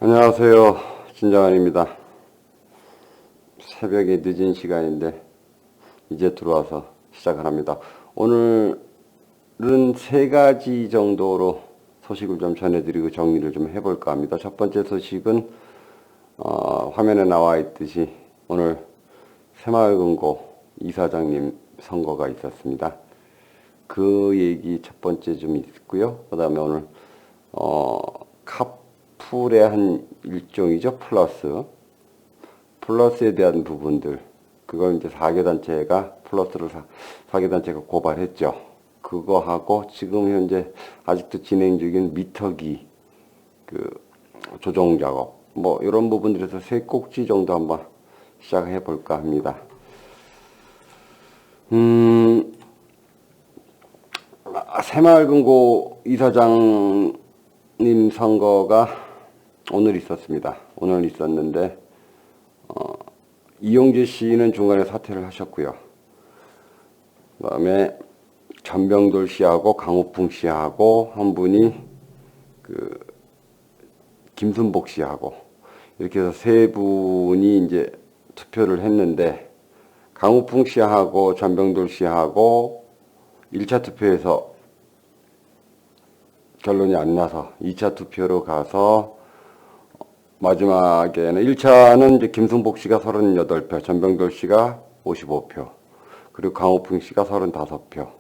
안녕하세요. 진정환입니다. 새벽에 늦은 시간인데 이제 들어와서 시작을 합니다. 오늘은 세 가지 정도로 소식을 좀 전해드리고 정리를 좀 해볼까 합니다. 첫 번째 소식은 화면에 나와 있듯이 오늘 새마을금고 이사장님 선거가 있었습니다. 그 얘기 첫 번째 좀 있고요. 그 다음에 오늘 카풀의 한 일종이죠. 플러스에 대한 부분들, 그걸 이제 4개 단체가 플러스를 4개 단체가 고발했죠. 그거 하고 지금 현재 아직도 진행 중인 미터기 그 조정 작업, 뭐 이런 부분들에서 세 꼭지 정도 한번 시작해 볼까 합니다. 새마을금고 이사장님 선거가 오늘 있었습니다. 오늘 있었는데 이용재 씨는 중간에 사퇴를 하셨고요. 그다음에 전병돌 씨하고 강호풍 씨하고 한 분이 그 김순복 씨하고 이렇게 해서 세 분이 이제 투표를 했는데, 강호풍 씨하고 전병돌 씨하고 1차 투표에서 결론이 안 나서 2차 투표로 가서 마지막에는 1차는 이제 김순복 씨가 38표, 전병돌 씨가 55표, 그리고 강호풍 씨가 35표.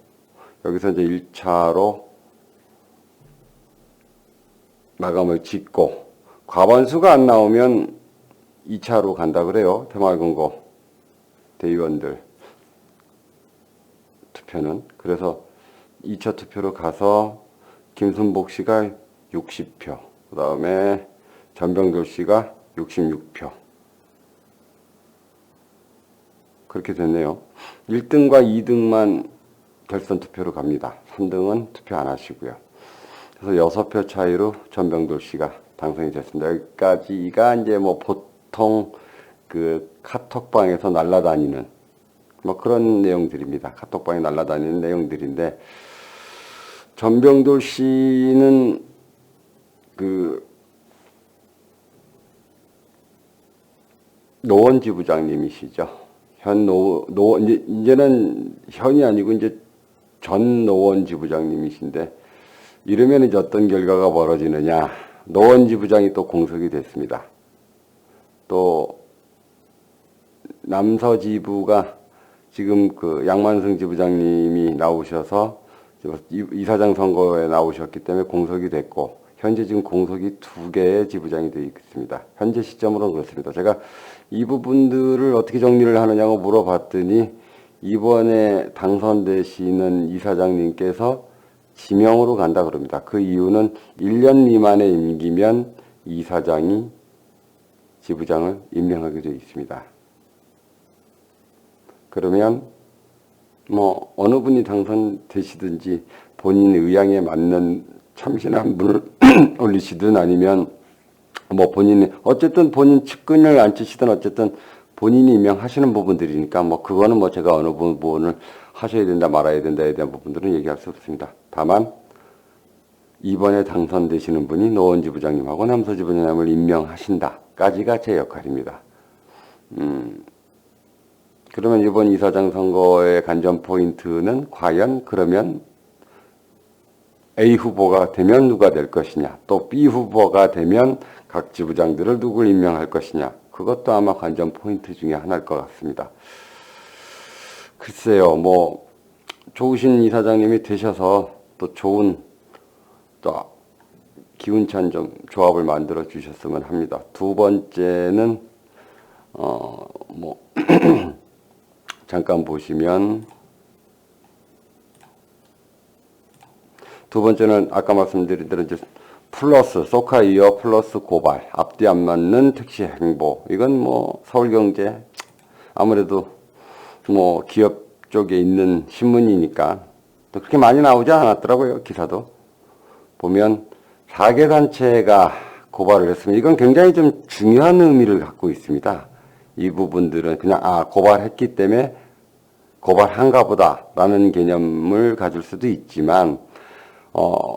여기서 이제 1차로 마감을 짓고, 과반수가 안 나오면 2차로 간다 그래요. 새마을금고 대의원들 투표는. 그래서 2차 투표로 가서 김순복 씨가 60표, 그 다음에 전병돌 씨가 66표. 그렇게 됐네요. 1등과 2등만 결선 투표로 갑니다. 3등은 투표 안 하시고요. 그래서 6표 차이로 전병돌 씨가 당선이 됐습니다. 여기까지가 이제 뭐 보통 그 카톡방에서 날아다니는 뭐 그런 내용들입니다. 카톡방에 날아다니는 내용들인데, 전병돌 씨는 그 노원지부장님이시죠. 이제는 현이 아니고 이제 전 노원지부장님이신데, 이러면 이제 어떤 결과가 벌어지느냐. 노원지부장이 또 공석이 됐습니다. 또 남서지부가 지금 그 양만승 지부장님이 나오셔서 이사장 선거에 나오셨기 때문에 공석이 됐고, 현재 지금 공석이 2개의 지부장이 되어 있습니다. 현재 시점으로는 그렇습니다. 제가 이 부분들을 어떻게 정리를 하느냐고 물어봤더니, 이번에 당선되시는 이사장님께서 지명으로 간다 그럽니다. 그 이유는 1년 미만의 임기면 이사장이 지부장을 임명하게 되어 있습니다. 그러면 뭐 어느 분이 당선되시든지 본인 의향에 맞는 참신한 분을 올리시든, 아니면 뭐 본인이 어쨌든 본인 측근을 안 치시든 어쨌든 본인이 임명하시는 부분들이니까, 뭐 그거는 뭐 제가 어느 부분을 하셔야 된다 말아야 된다에 대한 부분들은 얘기할 수 없습니다. 다만 이번에 당선되시는 분이 노원지부장님하고 남서지부장님을 임명하신다까지가 제 역할입니다. 그러면 이번 이사장 선거의 관전 포인트는 과연 그러면 A 후보가 되면 누가 될 것이냐, 또 B 후보가 되면 각 지부장들을 누굴 임명할 것이냐, 그것도 아마 관전 포인트 중에 하나일 것 같습니다. 글쎄요, 뭐 좋으신 이사장님이 되셔서 또 좋은 또 기운찬 좀 조합을 만들어 주셨으면 합니다. 두 번째는 뭐 잠깐 보시면, 두 번째는 아까 말씀드린 대로 이제 플러스 소카이어 플러스 고발, 앞뒤 안 맞는 택시 행보. 이건 뭐 서울경제, 아무래도 뭐 기업 쪽에 있는 신문이니까 또 그렇게 많이 나오지 않았더라고요. 기사도 보면 4개 단체가 고발을 했습니다. 이건 굉장히 좀 중요한 의미를 갖고 있습니다. 이 부분들은 그냥 고발했기 때문에 고발한가 보다라는 개념을 가질 수도 있지만,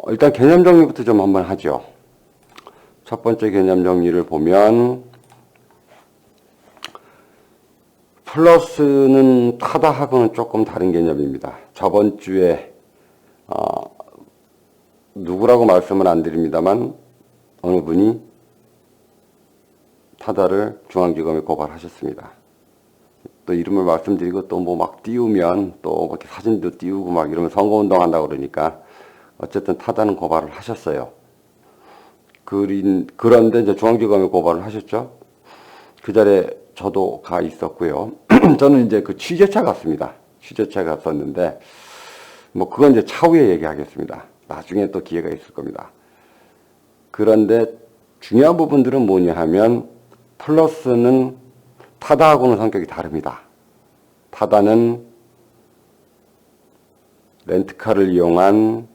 일단 개념 정리부터 좀 한번 하죠. 첫 번째 개념 정리를 보면 플러스는 타다하고는 조금 다른 개념입니다. 저번 주에 누구라고 말씀을 안 드립니다만 어느 분이 타다를 중앙지검에 고발하셨습니다. 또 이름을 말씀드리고 또 뭐 막 띄우면 또 이렇게 사진도 띄우고 막 이러면 선거운동 한다고 그러니까 어쨌든 타다는 고발을 하셨어요. 그런데 이제 중앙지검에 고발을 하셨죠. 그 자리에 저도 가 있었고요. 저는 이제 그 취재차 갔습니다. 취재차 갔었는데 뭐 그건 이제 차후에 얘기하겠습니다. 나중에 또 기회가 있을 겁니다. 그런데 중요한 부분들은 뭐냐 하면 플러스는 타다하고는 성격이 다릅니다. 타다는 렌트카를 이용한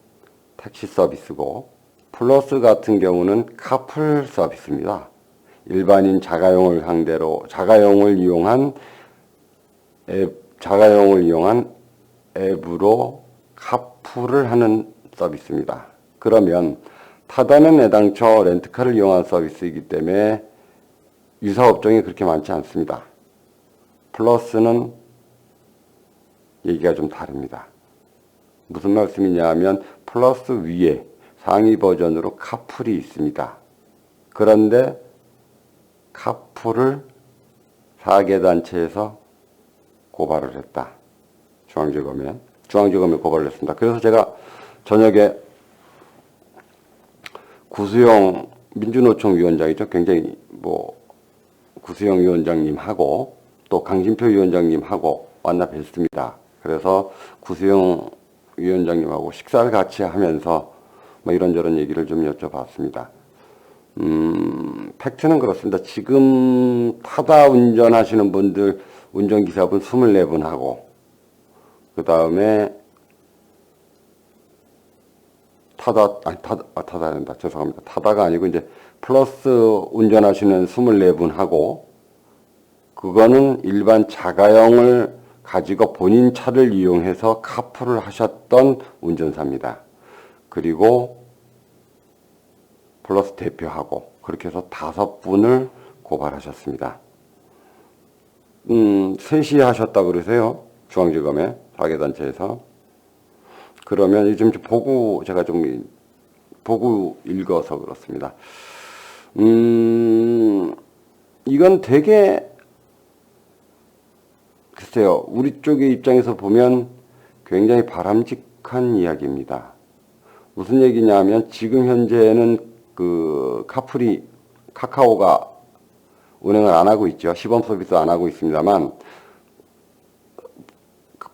택시 서비스고 플러스 같은 경우는 카풀 서비스입니다. 일반인 자가용을 상대로 자가용을 이용한 앱으로 카풀을 하는 서비스입니다. 그러면 타다는 애당초 렌트카를 이용한 서비스이기 때문에 유사업종이 그렇게 많지 않습니다. 플러스는 얘기가 좀 다릅니다. 무슨 말씀이냐 하면 플러스 위에 상위 버전으로 카풀이 있습니다. 그런데 카풀을 4개 단체에서 고발을 했다. 중앙지검에 고발을 했습니다. 그래서 제가 저녁에 구수영 민주노총 위원장이죠. 굉장히 구수영 위원장님하고 또 강진표 위원장님하고 만나 뵀습니다. 그래서 구수영 위원장님하고 식사를 같이 하면서 이런저런 얘기를 좀 여쭤봤습니다. 팩트는 그렇습니다. 지금 타다 운전하시는 분들, 운전기사분 24분 하고, 그 다음에 타다가 아니고 이제 플러스 운전하시는 24분 하고, 그거는 일반 자가용을 가지고 본인 차를 이용해서 카풀을 하셨던 운전사입니다. 그리고 플러스 대표하고 그렇게 해서 5분을 고발하셨습니다. 셋이 하셨다고 그러세요. 중앙지검에 4개 단체에서. 그러면 요즘 제가 좀 보고 읽어서 그렇습니다. 이건 되게 글쎄요, 우리 쪽의 입장에서 보면 굉장히 바람직한 이야기입니다. 무슨 얘기냐면 지금 현재는 그 카카오가 운행을 안 하고 있죠. 시범 서비스 안 하고 있습니다만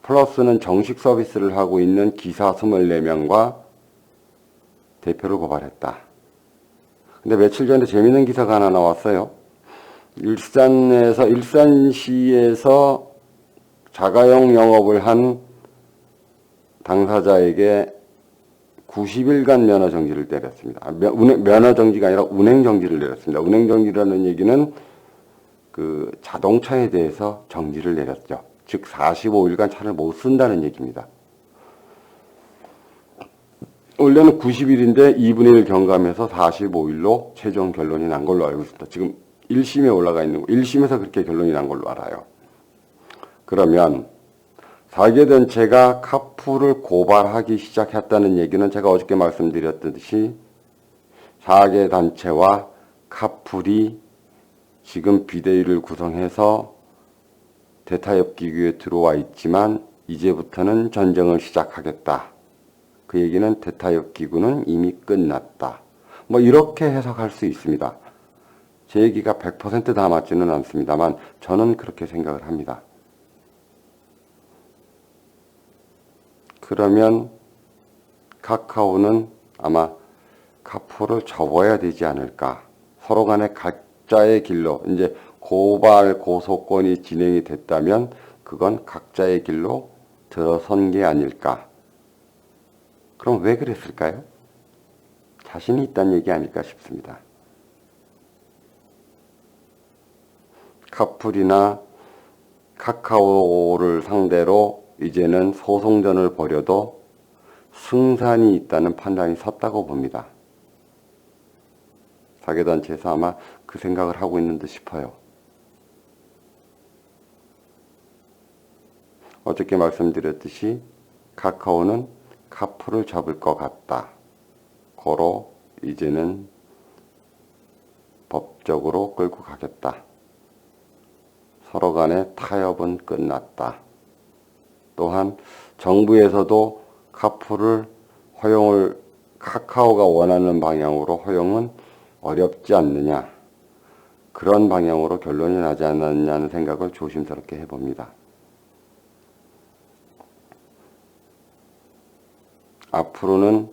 플러스는 정식 서비스를 하고 있는 기사 24명과 대표를 고발했다. 근데 며칠 전에 재밌는 기사가 하나 나왔어요. 일산시에서 자가용 영업을 한 당사자에게 90일간 면허 정지를 내렸습니다. 면허 정지가 아니라 운행 정지를 내렸습니다. 운행 정지라는 얘기는 그 자동차에 대해서 정지를 내렸죠. 즉 45일간 차를 못 쓴다는 얘기입니다. 원래는 90일인데 2분의 1 경감해서 45일로 최종 결론이 난 걸로 알고 있습니다. 지금 1심에 올라가 있는 거, 1심에서 그렇게 결론이 난 걸로 알아요. 그러면 4개 단체가 카풀을 고발하기 시작했다는 얘기는 제가 어저께 말씀드렸듯이 4개 단체와 카풀이 지금 비대위를 구성해서 대타협기구에 들어와 있지만 이제부터는 전쟁을 시작하겠다. 그 얘기는 대타협기구는 이미 끝났다. 이렇게 해석할 수 있습니다. 제 얘기가 100% 다 맞지는 않습니다만 저는 그렇게 생각을 합니다. 그러면 카카오는 아마 카풀을 접어야 되지 않을까. 서로 간에 각자의 길로 이제 고발 고소권이 진행이 됐다면 그건 각자의 길로 들어선 게 아닐까. 그럼 왜 그랬을까요? 자신이 있다는 얘기 아닐까 싶습니다. 카풀이나 카카오를 상대로 이제는 소송전을 벌여도 승산이 있다는 판단이 섰다고 봅니다. 사계단체에서 아마 그 생각을 하고 있는 듯 싶어요. 어저께 말씀드렸듯이 카카오는 카풀을 잡을 것 같다. 고로 이제는 법적으로 끌고 가겠다. 서로 간의 타협은 끝났다. 또한 정부에서도 카풀을 허용을 카카오가 원하는 방향으로 허용은 어렵지 않느냐. 그런 방향으로 결론이 나지 않았냐는 생각을 조심스럽게 해봅니다. 앞으로는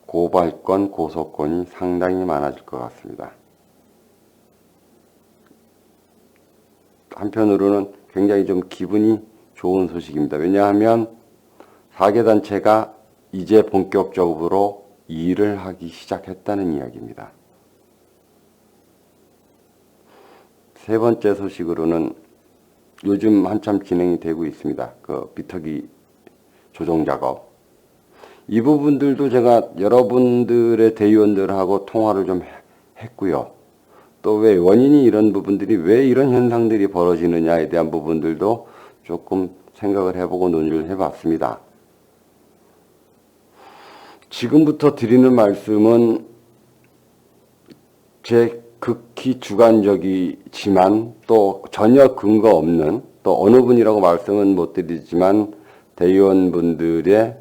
고발권, 고소권이 상당히 많아질 것 같습니다. 한편으로는 굉장히 좀 기분이 좋은 소식입니다. 왜냐하면 4개 단체가 이제 본격적으로 일을 하기 시작했다는 이야기입니다. 세 번째 소식으로는 요즘 한참 진행이 되고 있습니다. 그 비터기 조정 작업. 이 부분들도 제가 여러분들의 대의원들하고 통화를 좀 했고요. 또 왜 원인이 이런 부분들이 왜 이런 현상들이 벌어지느냐에 대한 부분들도 조금 생각을 해보고 논의를 해봤습니다. 지금부터 드리는 말씀은 제 극히 주관적이지만 또 전혀 근거 없는 또 어느 분이라고 말씀은 못 드리지만 대의원분들의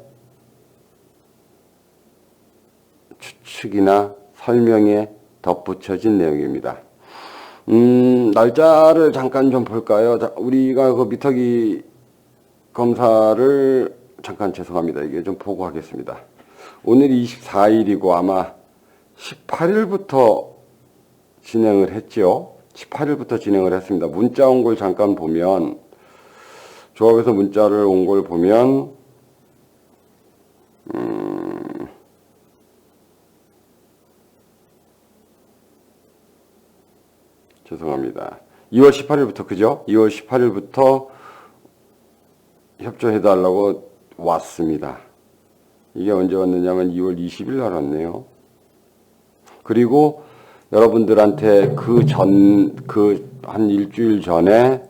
추측이나 설명에 덧붙여진 내용입니다. 날짜를 잠깐 좀 볼까요? 우리가 그 미터기 검사를 잠깐 죄송합니다. 이게 좀 보고 하겠습니다. 오늘이 24일이고 아마 18일부터 진행을 했죠. 18일부터 진행을 했습니다. 문자 온 걸 잠깐 보면 조합에서 문자를 온 걸 보면 죄송합니다. 2월 18일부터 그죠? 2월 18일부터 협조해달라고 왔습니다. 이게 언제 왔느냐면 2월 20일 날 왔네요. 그리고 여러분들한테 한 일주일 전에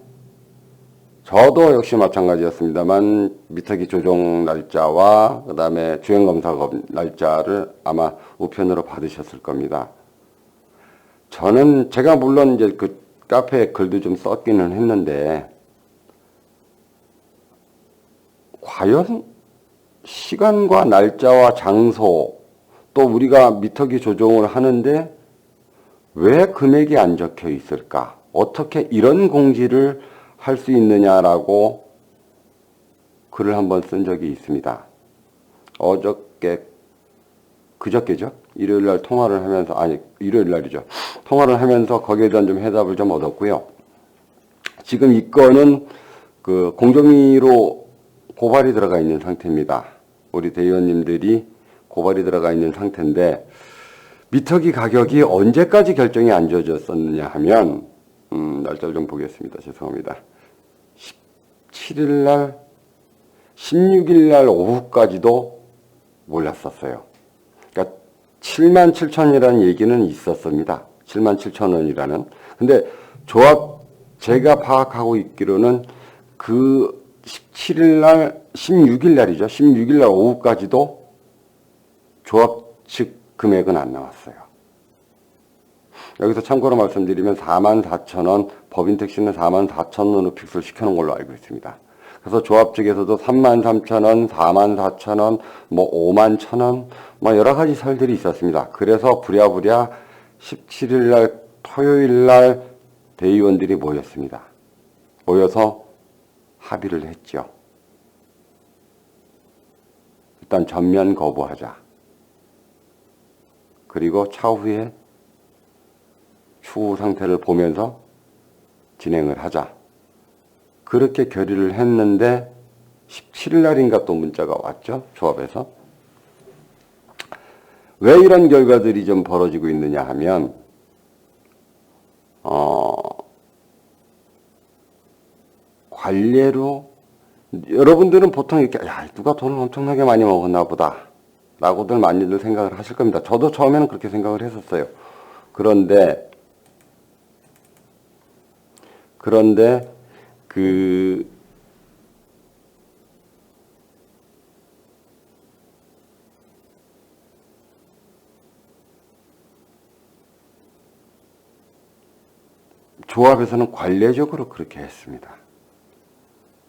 저도 역시 마찬가지였습니다만 미터기 조정 날짜와 그 다음에 주행검사 날짜를 아마 우편으로 받으셨을 겁니다. 저는 제가 물론 이제 그 카페에 글도 좀 썼기는 했는데 과연 시간과 날짜와 장소 또 우리가 미터기 조정을 하는데 왜 금액이 안 적혀 있을까? 어떻게 이런 공지를 할 수 있느냐라고 글을 한번 쓴 적이 있습니다. 그저께죠? 일요일 날 통화를 하면서, 일요일 날이죠. 통화를 하면서 거기에 대한 좀 해답을 좀 얻었고요. 지금 이 건은 그 공정위로 고발이 들어가 있는 상태입니다. 우리 대의원님들이 고발이 들어가 있는 상태인데, 미터기 가격이 언제까지 결정이 안 지어졌었느냐 하면, 날짜를 좀 보겠습니다. 죄송합니다. 17일날, 16일날 오후까지도 몰랐었어요. 그러니까 77,000원이라는 얘기는 있었습니다. 77,000원이라는. 근데 조합 제가 파악하고 있기로는 그 17일날, 16일날이죠. 16일날 오후까지도 조합 측 금액은 안 나왔어요. 여기서 참고로 말씀드리면 44,000원, 법인 택시는 44,000원으로 픽스를 시켜놓은 걸로 알고 있습니다. 그래서 조합 측에서도 33,000원, 44,000원, 51,000원, 여러 가지 설들이 있었습니다. 그래서 부랴부랴 17일날 토요일날 대의원들이 모였습니다. 모여서 합의를 했죠. 일단 전면 거부하자. 그리고 차후에 추후 상태를 보면서 진행을 하자. 그렇게 결의를 했는데 17일 날인가 또 문자가 왔죠. 조합에서. 왜 이런 결과들이 좀 벌어지고 있느냐 하면 관례로 여러분들은 보통 이렇게 누가 돈을 엄청나게 많이 먹었나 보다 라고들 많이들 생각을 하실 겁니다. 저도 처음에는 그렇게 생각을 했었어요. 그런데 그 조합에서는 관례적으로 그렇게 했습니다.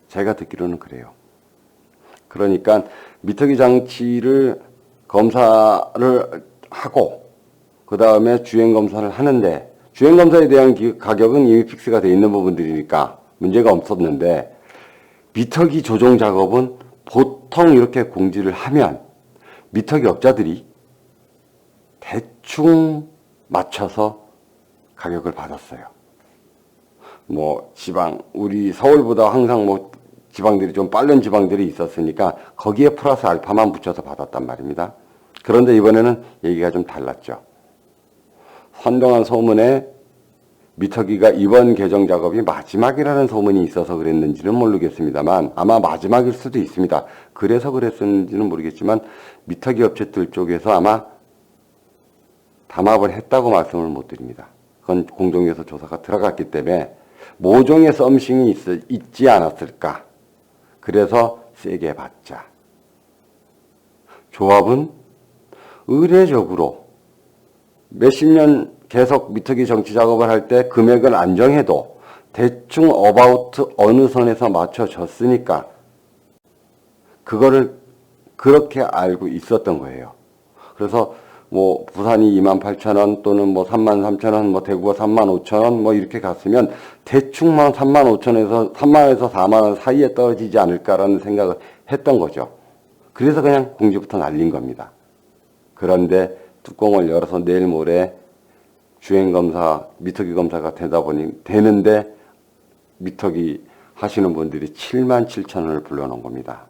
제가 듣기로는 그래요. 그러니까 미터기 장치를 검사를 하고 그 다음에 주행검사를 하는데 주행검사에 대한 가격은 이미 픽스가 되어 있는 부분들이니까 문제가 없었는데 미터기 조정 작업은 보통 이렇게 공지를 하면 미터기 업자들이 대충 맞춰서 가격을 받았어요. 뭐 지방 우리 서울보다 항상 뭐 지방들이 좀 빠른 지방들이 있었으니까 거기에 플러스 알파만 붙여서 받았단 말입니다. 그런데 이번에는 얘기가 좀 달랐죠. 선동한 소문에 미터기가 이번 개정 작업이 마지막이라는 소문이 있어서 그랬는지는 모르겠습니다만 아마 마지막일 수도 있습니다. 그래서 그랬는지는 모르겠지만 미터기 업체들 쪽에서 아마 담합을 했다고 말씀을 못 드립니다. 그건 공정위에서 조사가 들어갔기 때문에 모종의 썸씽이 있지 않았을까. 그래서 세게 받자. 조합은 의례적으로 몇십 년 계속 미터기 정치 작업을 할 때 금액을 안 정해도 대충 어바우트 어느 선에서 맞춰졌으니까 그거를 그렇게 알고 있었던 거예요. 그래서 뭐 부산이 28,000원 또는 뭐 33,000원, 뭐 대구가 35,000원 뭐 이렇게 갔으면 대충만 35,000원에서 3만원에서 4만원 사이에 떨어지지 않을까라는 생각을 했던 거죠. 그래서 그냥 공지부터 날린 겁니다. 그런데 뚜껑을 열어서 내일 모레 주행검사, 미터기 검사가 되는데 미터기 하시는 분들이 77,000원을 불러놓은 겁니다.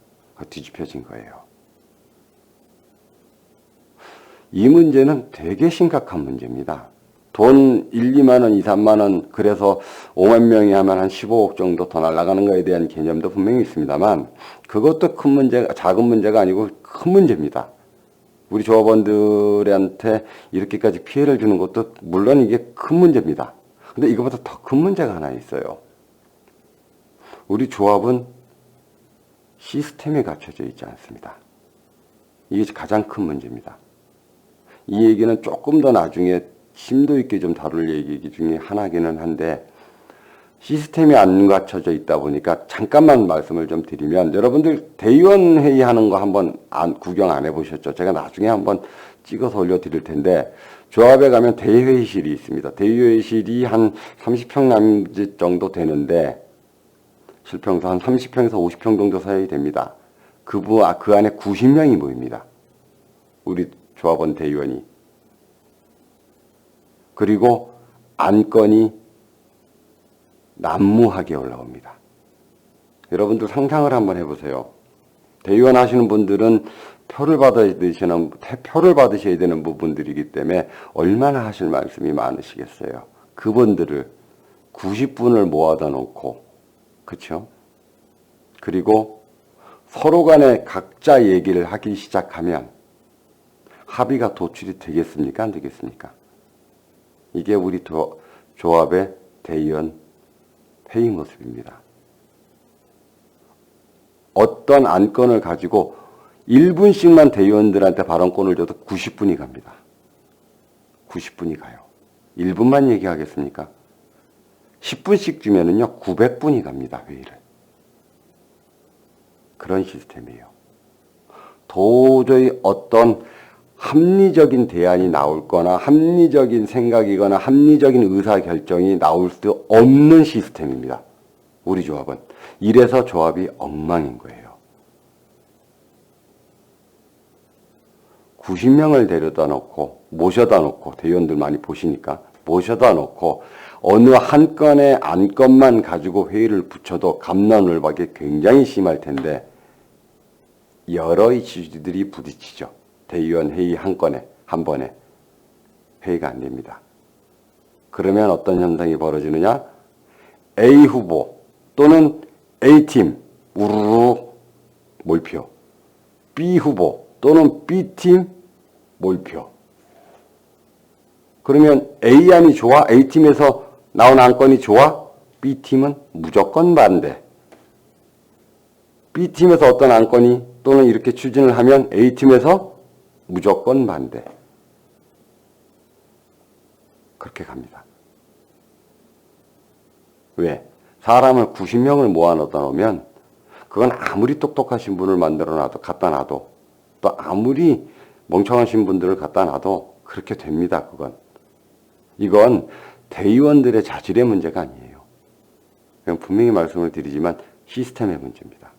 뒤집혀진 거예요. 이 문제는 되게 심각한 문제입니다. 돈 1, 2만 원, 2, 3만 원 그래서 5만 명이 하면 한 15억 정도 더 날아가는 거에 대한 개념도 분명히 있습니다만 그것도 큰 문제가 작은 문제가 아니고 큰 문제입니다. 우리 조합원들한테 이렇게까지 피해를 주는 것도 물론 이게 큰 문제입니다. 근데 이거보다 더 큰 문제가 하나 있어요. 우리 조합은 시스템에 갖춰져 있지 않습니다. 이게 가장 큰 문제입니다. 이 얘기는 조금 더 나중에 심도 있게 좀 다룰 얘기 중에 하나기는 한데 시스템이 안 갖춰져 있다 보니까 잠깐만 말씀을 좀 드리면 여러분들 대의원 회의하는 거 한번 구경 안 해보셨죠? 제가 나중에 한번 찍어서 올려드릴 텐데 조합에 가면 대의회의실이 있습니다. 대의회의실이 한 30평 남짓 정도 되는데 실평수 한 30평에서 50평 정도 사이 됩니다. 그 안에 90명이 모입니다. 우리 조합원 대의원이. 그리고 안건이 난무하게 올라옵니다. 여러분들 상상을 한번 해보세요. 대의원 하시는 분들은 표를 받으셔야 되는 부분들이기 때문에 얼마나 하실 말씀이 많으시겠어요. 그분들을 90분을 모아다 놓고 그렇죠? 그리고 서로 간에 각자 얘기를 하기 시작하면 합의가 도출이 되겠습니까? 안 되겠습니까? 이게 우리 조합의 대의원 회의 모습입니다. 어떤 안건을 가지고 1분씩만 대의원들한테 발언권을 줘도 90분이 갑니다. 90분이 가요. 1분만 얘기하겠습니까? 10분씩 주면은요, 900분이 갑니다, 회의를. 그런 시스템이에요. 도저히 어떤 합리적인 대안이 나올 거나 합리적인 생각이거나 합리적인 의사결정이 나올 수 없는 시스템입니다. 우리 조합은. 이래서 조합이 엉망인 거예요. 90명을 데려다 놓고 모셔다 놓고 대의원들 많이 보시니까 모셔다 놓고 어느 한 건의 안건만 가지고 회의를 붙여도 갑론을박이 굉장히 심할 텐데 여러 이슈들이 부딪히죠. 대의원 회의 한 번에 회의가 안 됩니다. 그러면 어떤 현상이 벌어지느냐? A 후보 또는 A팀 우르르 몰표, B 후보 또는 B팀 몰표. 그러면 A안이 좋아? A팀에서 나온 안건이 좋아? B팀은 무조건 반대. B팀에서 어떤 안건이 또는 이렇게 추진을 하면 A팀에서 무조건 반대. 그렇게 갑니다. 왜? 사람을 90명을 모아놓다 놓으면 그건 아무리 똑똑하신 분을 만들어놔도 갖다 놔도 또 아무리 멍청하신 분들을 갖다 놔도 그렇게 됩니다. 이건 대의원들의 자질의 문제가 아니에요. 그냥 분명히 말씀을 드리지만 시스템의 문제입니다.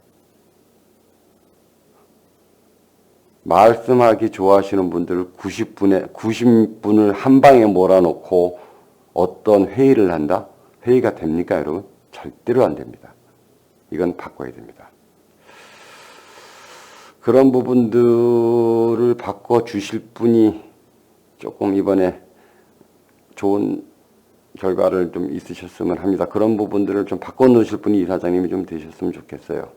말씀하기 좋아하시는 분들을 90분을 한 방에 몰아놓고 어떤 회의를 한다? 회의가 됩니까, 여러분? 절대로 안 됩니다. 이건 바꿔야 됩니다. 그런 부분들을 바꿔주실 분이 조금 이번에 좋은 결과를 좀 있으셨으면 합니다. 그런 부분들을 좀 바꿔놓으실 분이 이사장님이 좀 되셨으면 좋겠어요.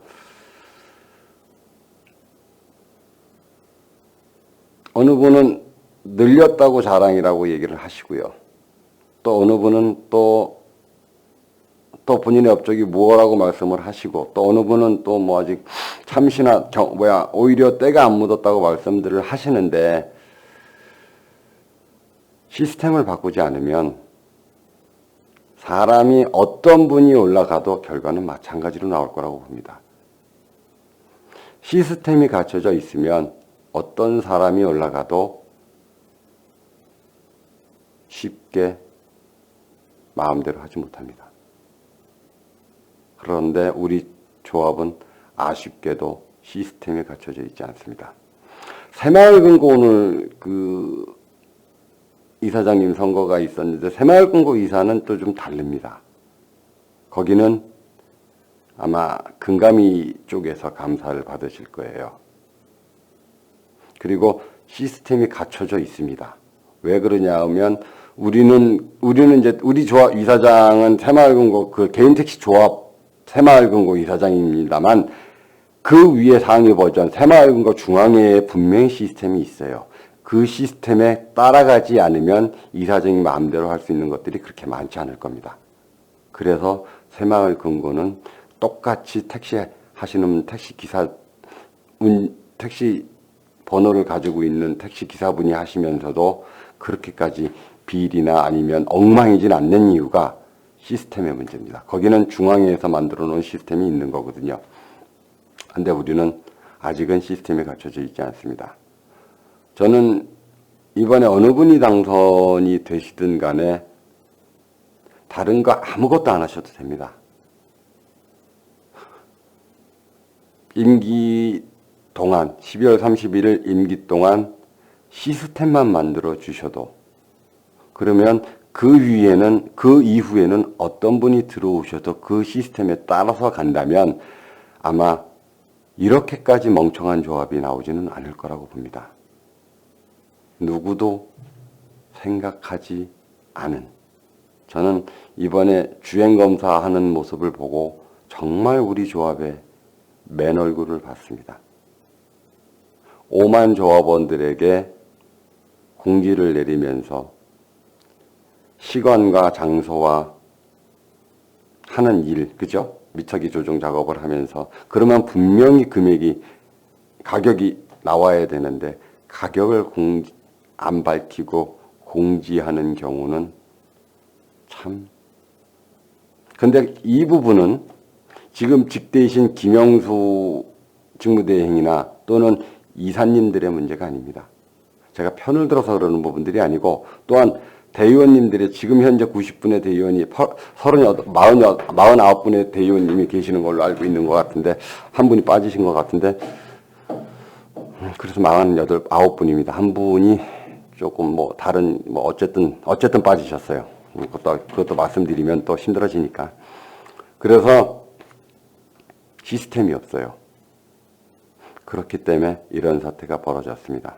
어느 분은 늘렸다고 자랑이라고 얘기를 하시고요. 또 어느 분은 또 본인의 업적이 뭐라고 말씀을 하시고, 또 어느 분은 또 뭐 아직 참시나 오히려 때가 안 묻었다고 말씀들을 하시는데, 시스템을 바꾸지 않으면 사람이 어떤 분이 올라가도 결과는 마찬가지로 나올 거라고 봅니다. 시스템이 갖춰져 있으면 어떤 사람이 올라가도 쉽게 마음대로 하지 못합니다. 그런데 우리 조합은 아쉽게도 시스템이 갖춰져 있지 않습니다. 새마을금고 오늘 이사장님 선거가 있었는데 새마을금고 이사는 또 좀 다릅니다. 거기는 아마 금감위 쪽에서 감사를 받으실 거예요. 그리고 시스템이 갖춰져 있습니다. 왜 그러냐 하면 우리는 이제 우리 조합 이사장은 새마을금고 개인 택시 조합 새마을금고 이사장입니다만 그 위에 상위 버전 새마을금고 중앙회에 분명히 시스템이 있어요. 그 시스템에 따라가지 않으면 이사장이 마음대로 할 수 있는 것들이 그렇게 많지 않을 겁니다. 그래서 새마을금고는 똑같이 택시 하시는 택시 번호를 가지고 있는 택시 기사분이 하시면서도 그렇게까지 비리나 아니면 엉망이진 않는 이유가 시스템의 문제입니다. 거기는 중앙회에서 만들어 놓은 시스템이 있는 거거든요. 근데 우리는 아직은 시스템이 갖춰져 있지 않습니다. 저는 이번에 어느 분이 당선이 되시든 간에 다른 거 아무것도 안 하셔도 됩니다. 임기 동안 12월 31일 임기 동안 시스템만 만들어 주셔도, 그러면 그 이후에는 어떤 분이 들어오셔도 그 시스템에 따라서 간다면 아마 이렇게까지 멍청한 조합이 나오지는 않을 거라고 봅니다. 누구도 생각하지 않은, 저는 이번에 주행검사하는 모습을 보고 정말 우리 조합의 맨 얼굴을 봤습니다. 5만 조합원들에게 공지를 내리면서 시간과 장소와 하는 일, 그죠? 미터기 조정 작업을 하면서, 그러면 분명히 가격이 나와야 되는데 가격을 안 밝히고 공지하는 경우는 참. 근데 이 부분은 지금 직대이신 김영수 직무대행이나 또는 이사님들의 문제가 아닙니다. 제가 편을 들어서 그러는 부분들이 아니고, 또한 대의원님들의 지금 현재 90분의 대의원이 49분의 대의원님이 계시는 걸로 알고 있는 것 같은데, 한 분이 빠지신 것 같은데, 그래서 49분입니다. 한 분이 조금 어쨌든 빠지셨어요. 그것도 말씀드리면 또 힘들어지니까. 그래서 시스템이 없어요. 그렇기 때문에 이런 사태가 벌어졌습니다.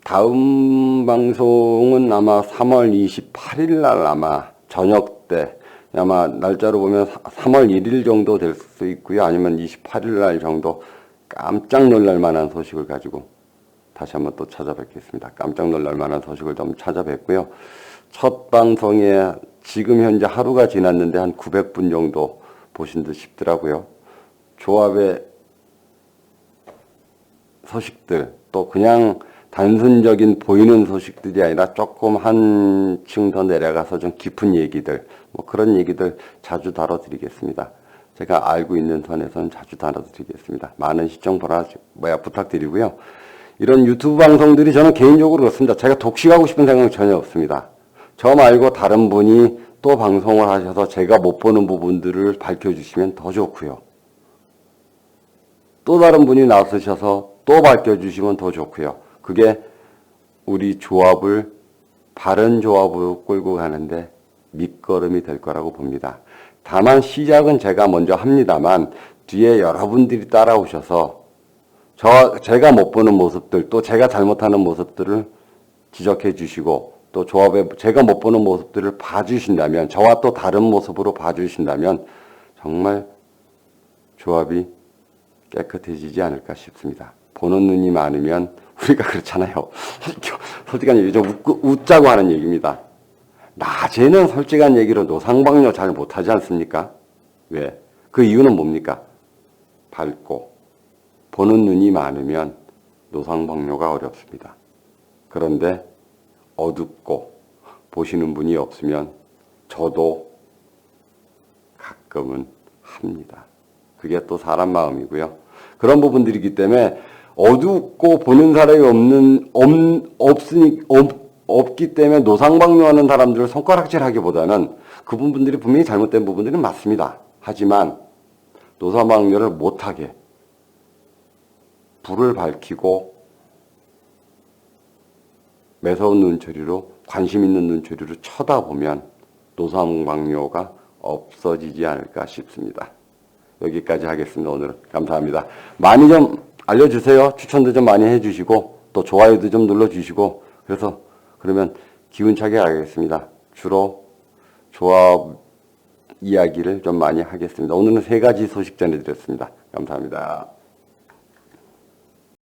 다음 방송은 아마 3월 28일 날 아마 저녁 때, 아마 날짜로 보면 3월 1일 정도 될 수 있고요. 아니면 28일 날 정도 깜짝 놀랄 만한 소식을 가지고 다시 한번 또 찾아뵙겠습니다. 깜짝 놀랄 만한 소식을 좀 찾아뵙고요. 첫 방송에 지금 현재 하루가 지났는데 한 900분 정도 보신 듯 싶더라고요. 조합의 소식들, 또 그냥 단순적인 보이는 소식들이 아니라 조금 한층 더 내려가서 좀 깊은 얘기들, 뭐 그런 얘기들 자주 다뤄드리겠습니다. 제가 알고 있는 선에서는 자주 다뤄드리겠습니다. 많은 시청 부탁드리고요. 이런 유튜브 방송들이 저는 개인적으로 그렇습니다. 제가 독식하고 싶은 생각은 전혀 없습니다. 저 말고 다른 분이 또 방송을 하셔서 제가 못 보는 부분들을 밝혀주시면 더 좋고요. 또 다른 분이 나서셔서 또 밝혀주시면 더 좋고요. 그게 우리 조합을 바른 조합으로 끌고 가는데 밑거름이 될 거라고 봅니다. 다만 시작은 제가 먼저 합니다만 뒤에 여러분들이 따라오셔서 제가 못 보는 모습들, 또 제가 잘못하는 모습들을 지적해 주시고, 또 조합에 제가 못 보는 모습들을 봐주신다면, 저와 또 다른 모습으로 봐주신다면 정말 조합이 깨끗해지지 않을까 싶습니다. 보는 눈이 많으면 우리가 그렇잖아요. 솔직한 얘기, 좀 웃자고 하는 얘기입니다. 낮에는 솔직한 얘기로 노상방뇨 잘 못하지 않습니까? 왜? 그 이유는 뭡니까? 밝고 보는 눈이 많으면 노상방뇨가 어렵습니다. 그런데 어둡고 보시는 분이 없으면 저도 가끔은 합니다. 그게 또 사람 마음이고요. 그런 부분들이기 때문에 어둡고 보는 사람이 없기 때문에 노상방뇨하는 사람들을 손가락질하기보다는 그분들이 분명히 잘못된 부분들은 맞습니다. 하지만 노상방뇨를 못하게 불을 밝히고 매서운 눈초리로, 관심 있는 눈초리로 쳐다보면 노상방뇨가 없어지지 않을까 싶습니다. 여기까지 하겠습니다. 오늘은 감사합니다. 많이 좀 알려주세요. 추천도 좀 많이 해주시고 또 좋아요도 좀 눌러주시고, 그러면 기운차게 하겠습니다. 주로 조합 이야기를 좀 많이 하겠습니다. 오늘은 3가지 소식 전해드렸습니다. 감사합니다.